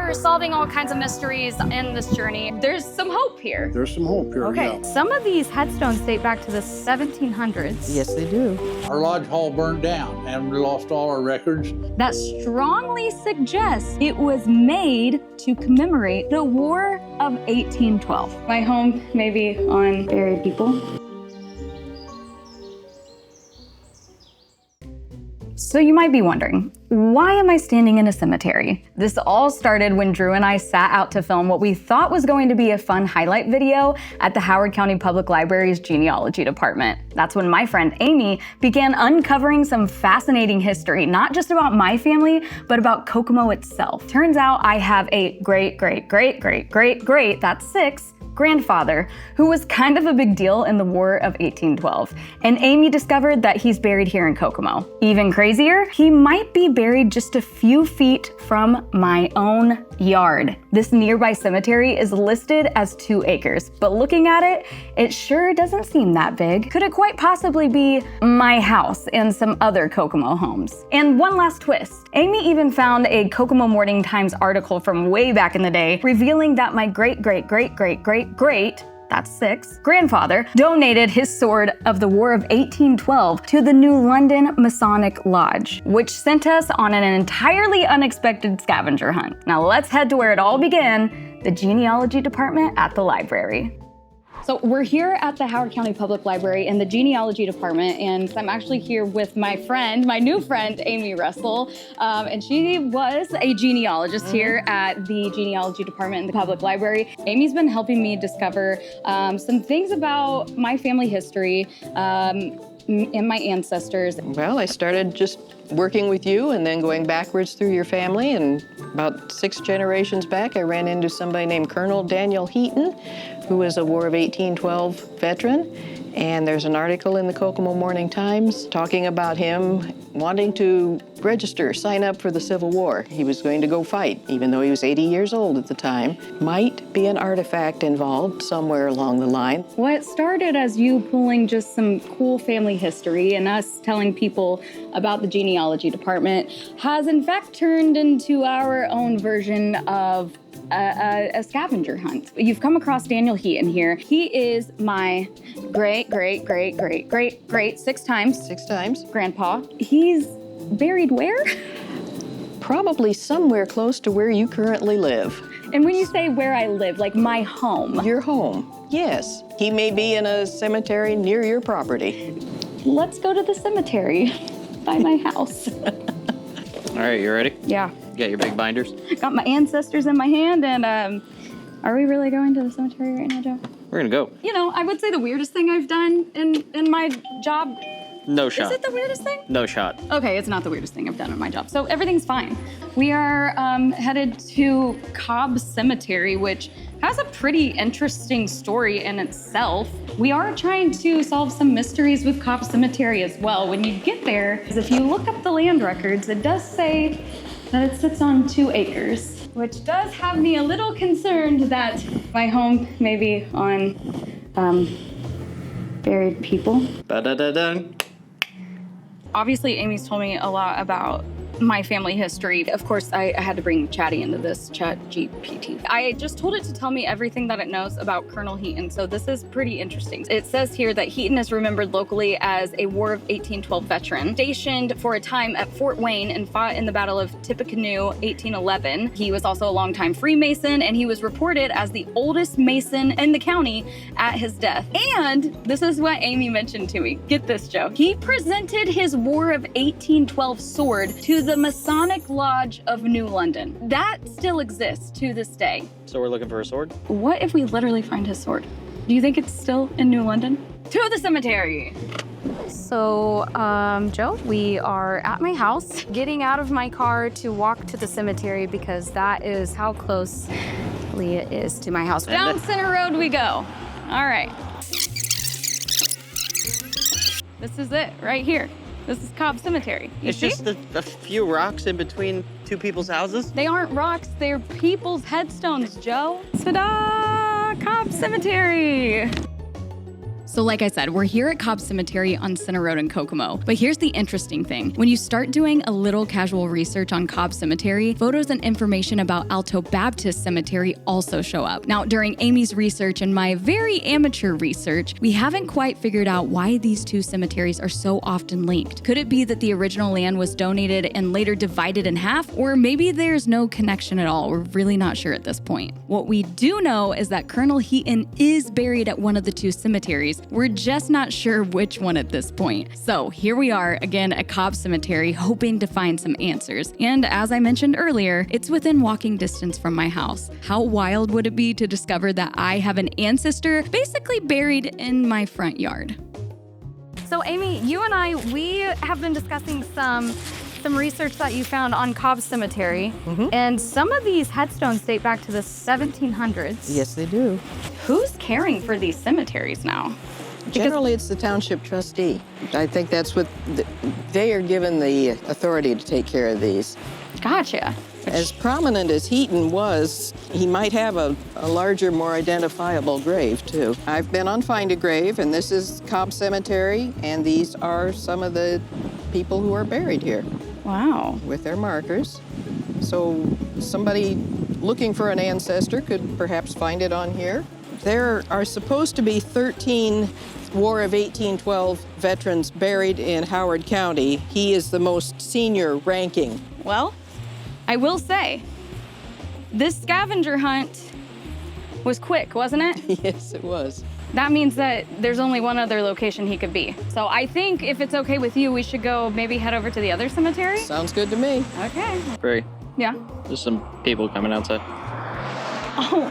are solving all kinds of mysteries in this journey. There's some hope here. There's some hope here, Okay, yeah. some of these headstones date back to the 1700s. Yes, they do. Our lodge hall burned down and we lost all our records. That strongly suggests it was made to commemorate the War of 1812. My home may be on buried people. So you might be wondering, why am I standing in a cemetery? This all started when Drew and I sat out to film what we thought was going to be a fun highlight video at the Howard County Public Library's Genealogy Department. That's when my friend Amy began uncovering some fascinating history, not just about my family, but about Kokomo itself. Turns out I have a great, that's 6, grandfather who was kind of a big deal in the War of 1812. And Amy discovered that he's buried here in Kokomo. Even crazier, he might be buried just a few feet from my own yard. This nearby cemetery is listed as 2 acres, but looking at it, it sure doesn't seem that big. Could it quite possibly be my house and some other Kokomo homes? And one last twist. Amy even found a Kokomo Morning Times article from way back in the day revealing that my great, that's 6, grandfather donated his sword of the War of 1812 to the New London Masonic Lodge, which sent us on an entirely unexpected scavenger hunt. Now let's head to where it all began, the Genealogy Department at the library. So we're here at the Howard County Public Library in the Genealogy Department, and I'm actually here with my friend, my new friend, Amy Russell, and she was a genealogist here at the Genealogy Department in the Public Library. Amy's been helping me discover some things about my family history and my ancestors. Well, I started just working with you and then going backwards through your family, and about 6 generations back, I ran into somebody named Colonel Daniel Heaton, who was a War of 1812 veteran. And there's an article in the Kokomo Morning Times talking about him wanting to register, sign up for the Civil War. He was going to go fight, even though he was 80 years old at the time. Might be an artifact involved somewhere along the line. What started as you pulling just some cool family history and us telling people about the Genealogy Department has in fact turned into our own version of a scavenger hunt. You've come across Daniel Heaton here. He is my great 6 times grandpa. He's buried where? Probably somewhere close to where you currently live. And when you say where I live, like my home? Your home, yes. He may be in a cemetery near your property. Let's go to the cemetery by my house. All right, you ready? Yeah. You got your big binders? Got my ancestors in my hand, and are we really going to the cemetery right now, Joe? We're gonna go. You know, I would say the weirdest thing I've done in my job. No shot. Is it the weirdest thing? No shot. Okay, it's not the weirdest thing I've done in my job. So everything's fine. We are headed to Cobb Cemetery, which has a pretty interesting story in itself. We are trying to solve some mysteries with Cobb Cemetery as well. When you get there, if you look up the land records, it does say that it sits on 2 acres, which does have me a little concerned that my home may be on buried people. Ba-da-da-dun. Obviously, Amy's told me a lot about my family history. Of course, I had to bring Chatty into this, ChatGPT. I just told it to tell me everything that it knows about Colonel Heaton, so this is pretty interesting. It says here that Heaton is remembered locally as a War of 1812 veteran, stationed for a time at Fort Wayne and fought in the Battle of Tippecanoe, 1811. He was also a longtime Freemason, and he was reported as the oldest Mason in the county at his death. And this is what Amy mentioned to me. Get this, Joe. He presented his War of 1812 sword to the Masonic Lodge of New London. That still exists to this day. So we're looking for a sword? What if we literally find his sword? Do you think it's still in New London? To the cemetery. So, Joe, we are at my house, getting out of my car to walk to the cemetery because that is how close Leah is to my house. Down Center Road we go. All right. This is it right here. This is Cobb Cemetery. It's just a few rocks in between 2 people's houses? They aren't rocks, they're people's headstones, Joe. Ta-da! Cobb Cemetery. So like I said, we're here at Cobb Cemetery on Center Road in Kokomo. But here's the interesting thing. When you start doing a little casual research on Cobb Cemetery, photos and information about Alto Baptist Cemetery also show up. Now, during Amy's research and my very amateur research, we haven't quite figured out why these two cemeteries are so often linked. Could it be that the original land was donated and later divided in half? Or maybe there's no connection at all. We're really not sure at this point. What we do know is that Colonel Heaton is buried at one of the two cemeteries. We're just not sure which one at this point. So here we are again at Cobb Cemetery, hoping to find some answers. And as I mentioned earlier, it's within walking distance from my house. How wild would it be to discover that I have an ancestor basically buried in my front yard? So Amy, you and I, we have been discussing some research that you found on Cobb Cemetery, and some of these headstones date back to the 1700s. Yes, they do. Who's caring for these cemeteries now? Generally, it's the township trustee. I think that's what, they are given the authority to take care of these. Gotcha. As prominent as Heaton was, he might have a larger, more identifiable grave, too. I've been on Find a Grave, and this is Cobb Cemetery, and these are some of the people who are buried here. Wow. With their markers. So somebody looking for an ancestor could perhaps find it on here. There are supposed to be 13 War of 1812 veterans buried in Howard County. He is the most senior ranking. Well, I will say, this scavenger hunt was quick, wasn't it? Yes, it was. That means that there's only one other location he could be. So I think if it's okay with you, we should go maybe head over to the other cemetery. Sounds good to me. Okay. Bree, Yeah. there's some people coming outside. Oh,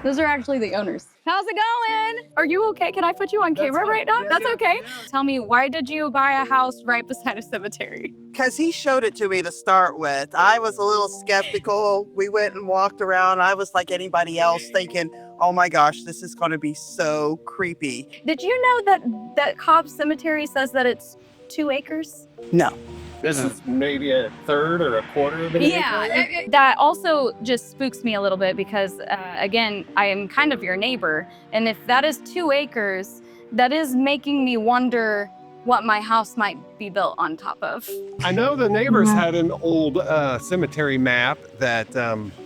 those are actually the owners. How's it going? Are you okay? Can I put you on camera right now? That's okay. Tell me, why did you buy a house right beside a cemetery? Because he showed it to me to start with. I was a little skeptical. We went and walked around. I was like anybody else thinking, oh my gosh, this is going to be so creepy. Did you know that Cobb Cemetery says that it's 2 acres? No. This is maybe a third or a quarter of an acre. That also just spooks me a little bit because, again, I am kind of your neighbor. And if that is 2 acres, that is making me wonder what my house might be built on top of. I know the neighbors had an old cemetery map that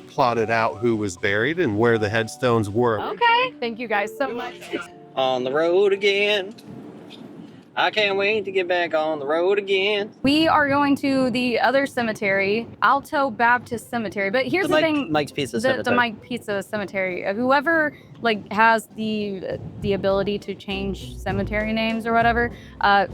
plotted out who was buried and where the headstones were. Okay. Thank you guys so much. On the road again. I can't wait to get back on the road again. We are going to the other cemetery, Alto Baptist Cemetery. But here's the thing. Mike's Pizza Cemetery. The Mike Pizza Cemetery. Whoever has the ability to change cemetery names or whatever,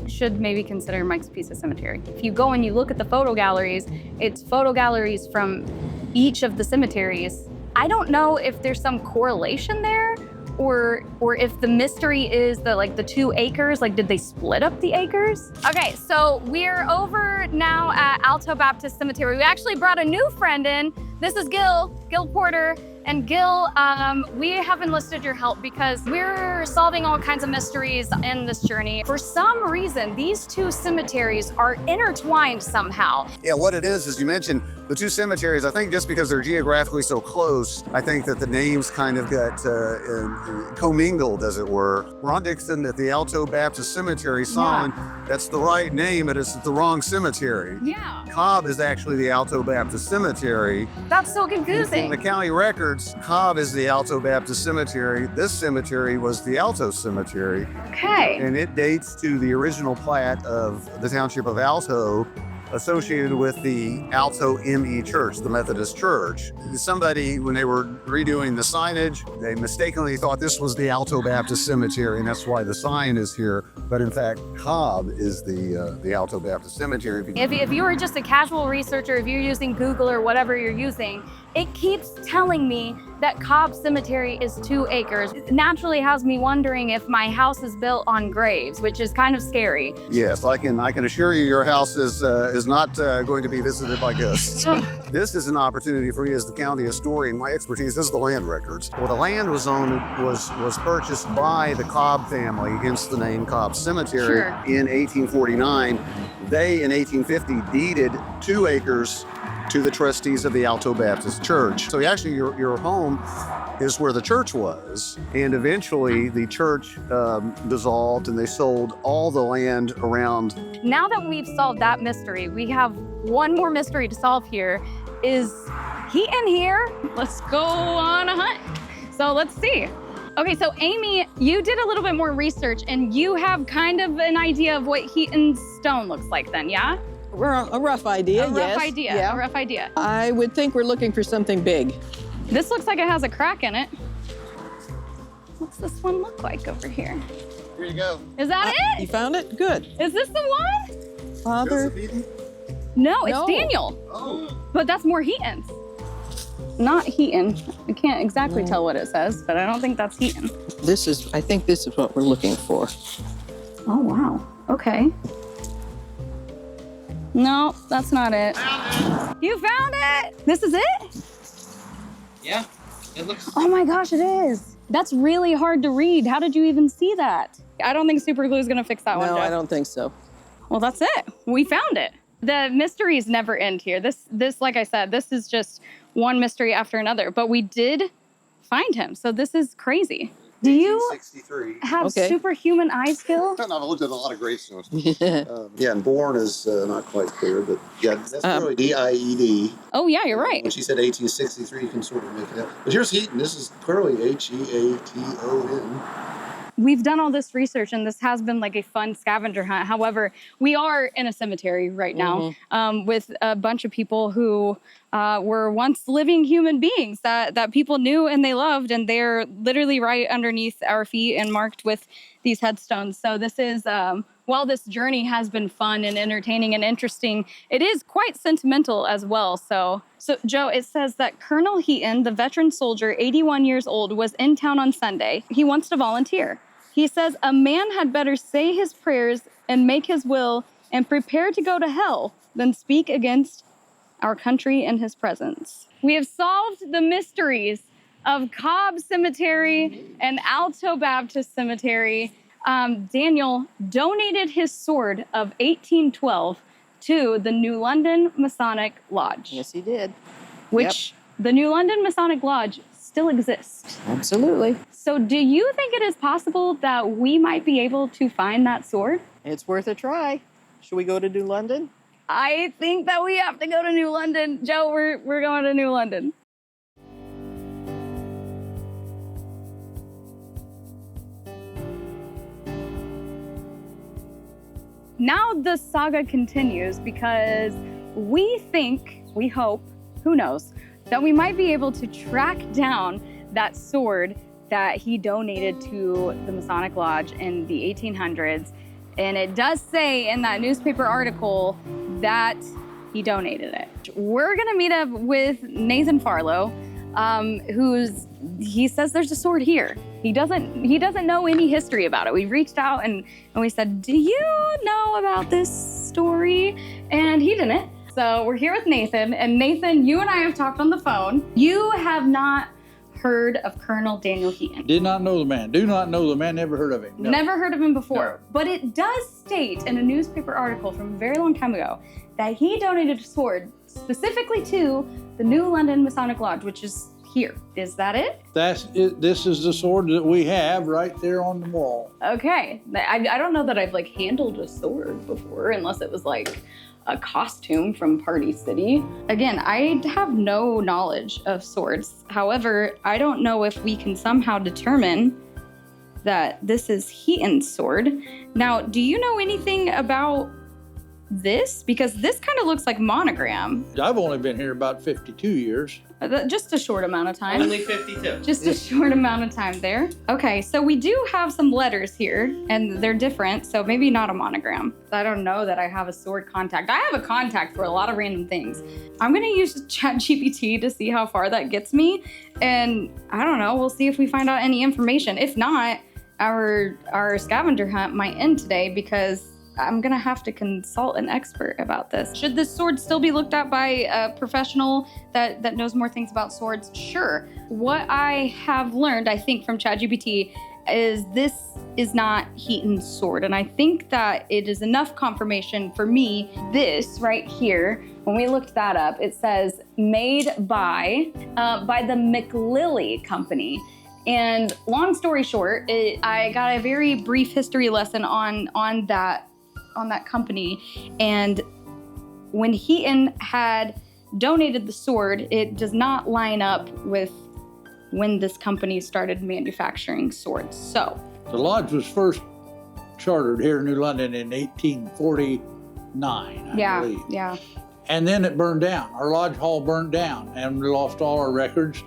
should maybe consider Mike's Pizza Cemetery. If you go and you look at the photo galleries, it's photo galleries from each of the cemeteries. I don't know if there's some correlation there, or if the mystery is the 2 acres, did they split up the acres? Okay, so we're over now at Alto Baptist Cemetery. We actually brought a new friend in. This is Gil Porter. And Gil, we have enlisted your help because we're solving all kinds of mysteries in this journey. For some reason, these 2 cemeteries are intertwined somehow. Yeah, what it is you mentioned the 2 cemeteries. I think just because they're geographically so close, I think that the names kind of got commingled, as it were. Ron Dixon at the Alto Baptist Cemetery sign, that's the right name, but it's the wrong cemetery. Yeah. Cobb is actually the Alto Baptist Cemetery. That's so confusing. In the county records, Cobb is the Alto Baptist Cemetery. This cemetery was the Alto Cemetery. Okay. And it dates to the original plat of the township of Alto, associated with the Alto ME Church, the Methodist Church. Somebody, when they were redoing the signage, they mistakenly thought this was the Alto Baptist Cemetery, and that's why the sign is here. But in fact, Cobb is the Alto Baptist Cemetery. If you were just a casual researcher, if you're using Google or whatever you're using, it keeps telling me that Cobb Cemetery is 2 acres. It naturally has me wondering if my house is built on graves, which is kind of scary. Yes, I can assure you your house is not going to be visited by ghosts. This is an opportunity for me as the county historian. My expertise is the land records. Well, the land was purchased by the Cobb family, hence the name Cobb Cemetery, in 1849. They, in 1850, deeded 2 acres to the trustees of the Alto Baptist Church. So actually your home is where the church was. And eventually the church dissolved and they sold all the land around. Now that we've solved that mystery, we have one more mystery to solve here. Is Heaton here? Let's go on a hunt. So let's see. Okay, so Amy, you did a little bit more research and you have kind of an idea of what Heaton's stone looks like then, yeah? A rough idea, A yes. rough idea, Yeah. a rough idea. I would think we're looking for something big. This looks like it has a crack in it. What's this one look like over here? Here you go. Is that You it? found it? Good. Is this the one? Father. No, it's No. Daniel. Oh. But that's more Heaton's. Not Heaton. I can't exactly tell what it says, but I don't think that's Heaton. I think this is what we're looking for. Oh, wow. Okay. No, that's not it. You found it? This is it? Yeah, it looks. Oh my gosh, it is. That's really hard to read. How did you even see that? I don't think super glue is gonna fix that one, No, Jeff. I don't think so. Well, that's it. We found it. The mysteries never end here. This, like I said, this is just one mystery after another, but we did find him. So this is crazy. Do you 1863. have Okay. superhuman eye skill? I've looked at a lot of gravestones. Yeah, and born is not quite clear, but yeah, that's probably D-I-E-D. Oh yeah, you're right. When she said 1863, you can sort of make it out. But here's Heaton. This is clearly H-E-A-T-O-N. We've done all this research and this has been like a fun scavenger hunt. However, we are in a cemetery right now with a bunch of people who were once living human beings that people knew and they loved, and they're literally right underneath our feet and marked with these headstones. So this is, while this journey has been fun and entertaining and interesting, it is quite sentimental as well. So Joe, it says that Colonel Heaton, the veteran soldier, 81 years old, was in town on Sunday. He wants to volunteer. He says a man had better say his prayers and make his will and prepare to go to hell than speak against our country in his presence. We have solved the mysteries of Cobb Cemetery and Alto Baptist Cemetery. Daniel donated his sword of 1812 to the New London Masonic Lodge, Yes, he did. which the New London Masonic Lodge still exists. Absolutely. So do you think it is possible that we might be able to find that sword? It's worth a try. Should we go to New London? I think that we have to go to New London. Joe, we're going to New London. Now the saga continues because we think, we hope, who knows, that we might be able to track down that sword that he donated to the Masonic Lodge in the 1800s. And it does say in that newspaper article that he donated it. We're gonna meet up with Nathan Farlow, he says there's a sword here. He doesn't know any history about it. We reached out and we said, do you know about this story? And he didn't. So we're here with Nathan, and Nathan, you and I have talked on the phone. You have not heard of Colonel Daniel Heaton. Did not know the man. Do not know the man. Never heard of him. No. Never heard of him before. No. But it does state in a newspaper article from a very long time ago that he donated a sword specifically to the New London Masonic Lodge, which is here. Is that it? That's it. This is the sword that we have right there on the wall. Okay. I don't know that I've like handled a sword before, unless it was like a costume from Party City. Again, I have no knowledge of swords. However, I don't know if we can somehow determine that this is Heaton's sword. Now, do you know anything about this? Because this kind of looks like monogram. I've only been here about 52 years. Just a short amount of time. Only 52. Just a short amount of time there. Okay, so we do have some letters here, and they're different, so maybe not a monogram. I don't know that I have a sword contact. I have a contact for a lot of random things. I'm gonna use ChatGPT to see how far that gets me, and I don't know, we'll see if we find out any information. If not, our scavenger hunt might end today because I'm gonna have to consult an expert about this. Should this sword still be looked at by a professional that knows more things about swords? Sure. What I have learned, I think, from ChatGPT is this is not Heaton's sword. And I think that it is enough confirmation for me. This right here, when we looked that up, it says made by the McLilly Company. And long story short, I got a very brief history lesson on that company. And when Heaton had donated the sword, it does not line up with when this company started manufacturing swords. So The lodge was first chartered here in New London in 1849, I believe. Yeah. And then it burned down. Our lodge hall burned down and we lost all our records.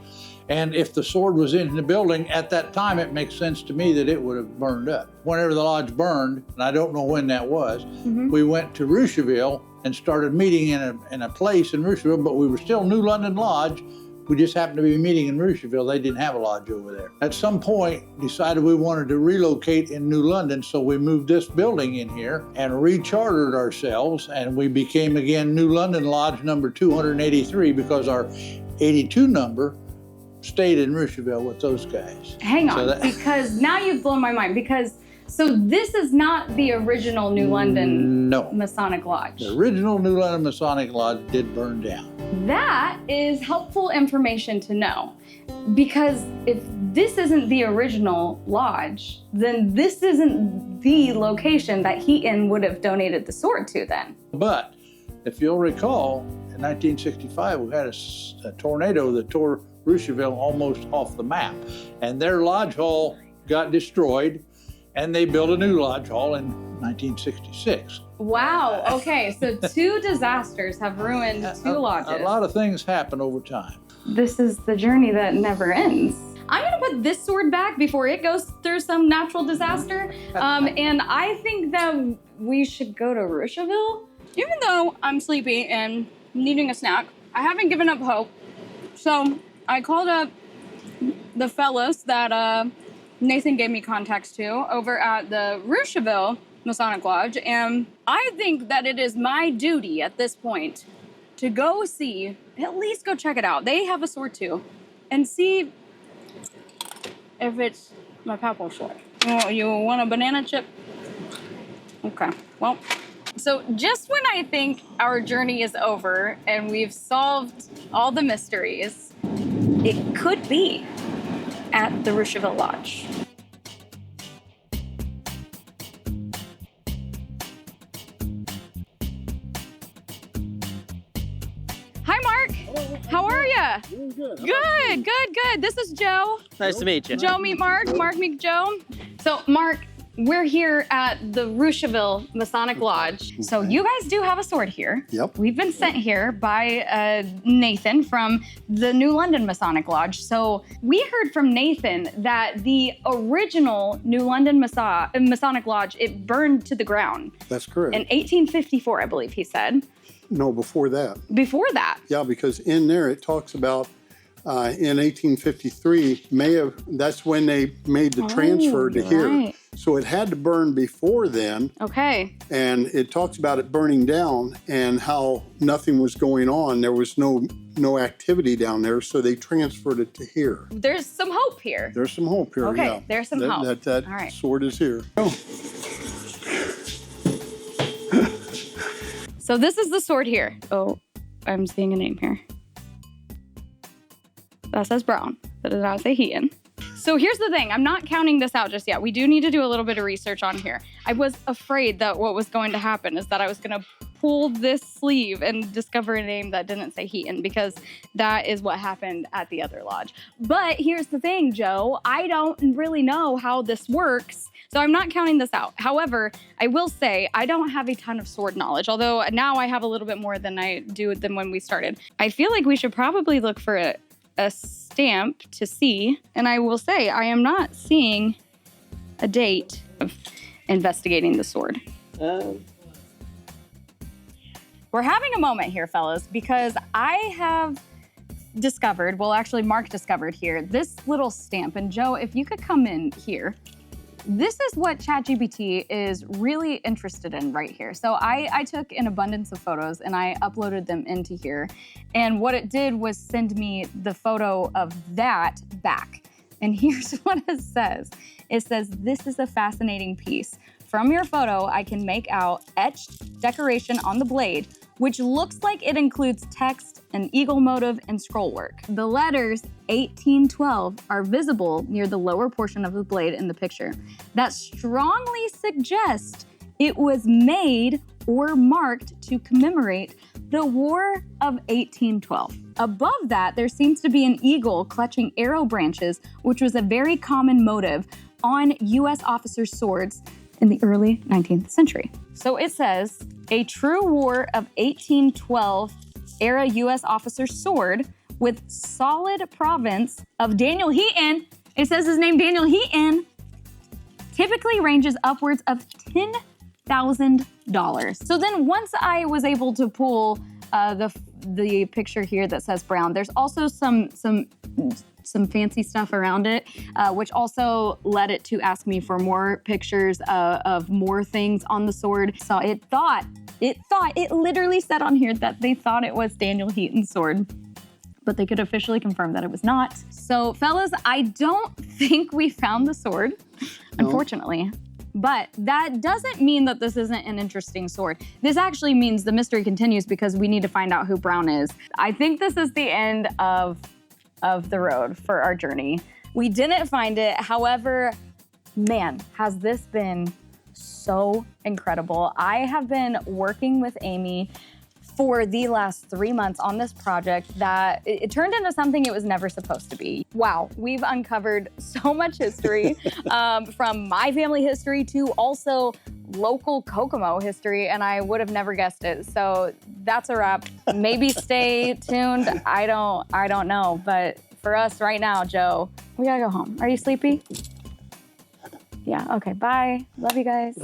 And if the sword was in the building at that time, it makes sense to me that it would have burned up. Whenever the lodge burned, and I don't know when that was, we went to Russiaville and started meeting in a place in Russiaville, but we were still New London Lodge. We just happened to be meeting in Russiaville. They didn't have a lodge over there. At some point, decided we wanted to relocate in New London, so we moved this building in here and rechartered ourselves, and we became again New London Lodge number 283 because our 82 number stayed in Russiaville with those guys. Hang on, because now you've blown my mind. So this is not the original New London Masonic Lodge. The original New London Masonic Lodge did burn down. That is helpful information to know, because if this isn't the original lodge, then this isn't the location that Heaton would have donated the sword to then. But if you'll recall, in 1965, we had a tornado that tore Russiaville almost off the map, and their lodge hall got destroyed, and they built a new lodge hall in 1966. Wow, okay, so two disasters have ruined two lodges. A lot of things happen over time. This is the journey that never ends. I'm gonna put this sword back before it goes through some natural disaster, and I think that we should go to Russiaville. Even though I'm sleepy and needing a snack, I haven't given up hope. So I called up the fellows that Nathan gave me contacts to over at the Russiaville Masonic Lodge, and I think that it is my duty at this point to go see, at least go check it out. They have a sword too, and see if it's my papal sword. You want a banana chip? Okay, well, so just when I think our journey is over and we've solved all the mysteries, it could be at the Russiaville Lodge. Hi, Mark. How are ya? Good. This is Joe. Nice to meet you. Joe meet Mark. Mark meet Joe. So, Mark, we're here at the Russiaville Masonic Lodge. So you guys do have a sword here. Yep. We've been sent here by Nathan from the New London Masonic Lodge. So we heard from Nathan that the original New London Masonic Lodge, it burned to the ground. That's correct. In 1854, I believe he said. No, before that. Before that? Yeah, because in there it talks about in 1853, that's when they made the transfer to here. So it had to burn before then. Okay. And it talks about it burning down and how nothing was going on. There was no activity down there, so they transferred it to here. There's some hope here. There's some hope here, okay, yeah. There's some hope. That all right. sword is here. Oh. So this is the sword here. Oh, I'm seeing a name here. That says Brown. That does not say Heaton. So here's the thing. I'm not counting this out just yet. We do need to do a little bit of research on here. I was afraid that what was going to happen is that I was going to pull this sleeve and discover a name that didn't say Heaton, because that is what happened at the other lodge. But here's the thing, Joe. I don't really know how this works, so I'm not counting this out. However, I will say I don't have a ton of sword knowledge, although now I have a little bit more than I do than when we started. I feel like we should probably look for a stamp to see, and I will say I am not seeing a date of investigating the sword. We're having a moment here, fellas, because I have discovered, well, actually Mark discovered here, this little stamp. And Joe, if you could come in here. This is what ChatGPT is really interested in right here. So I took an abundance of photos and I uploaded them into here. And what it did was send me the photo of that back. And here's what it says. It says, "This is a fascinating piece. from your photo, I can make out etched decoration on the blade, which looks like it includes text, an eagle motive, and scroll work. The letters 1812 are visible near the lower portion of the blade in the picture. That strongly suggests it was made or marked to commemorate the War of 1812. Above that, there seems to be an eagle clutching arrow branches, which was a very common motive on U.S. officers' swords in the early 19th century. So it says, a true War of 1812 era U.S. officer's sword with solid province of Daniel Heaton. It says his name, Daniel Heaton, typically ranges upwards of $10,000. So then once I was able to pull the picture here that says brown, there's also some fancy stuff around it, which also led it to ask me for more pictures of more things on the sword. So it literally said on here that they thought it was Daniel Heaton's sword, but they could officially confirm that it was not. So fellas, I don't think we found the sword, unfortunately. But that doesn't mean that this isn't an interesting sword. This actually means the mystery continues because we need to find out who Brown is. I think this is the end of the road for our journey. We didn't find it. However, man, has this been so incredible. I have been working with Amy for the last 3 months on this project that it turned into something it was never supposed to be. Wow, we've uncovered so much history, from my family history to also local Kokomo history, and I would have never guessed it. So that's a wrap. Maybe stay tuned. I don't know, but for us right now, Joe, we gotta go home. Are you sleepy? Yeah, okay, bye. Love you guys.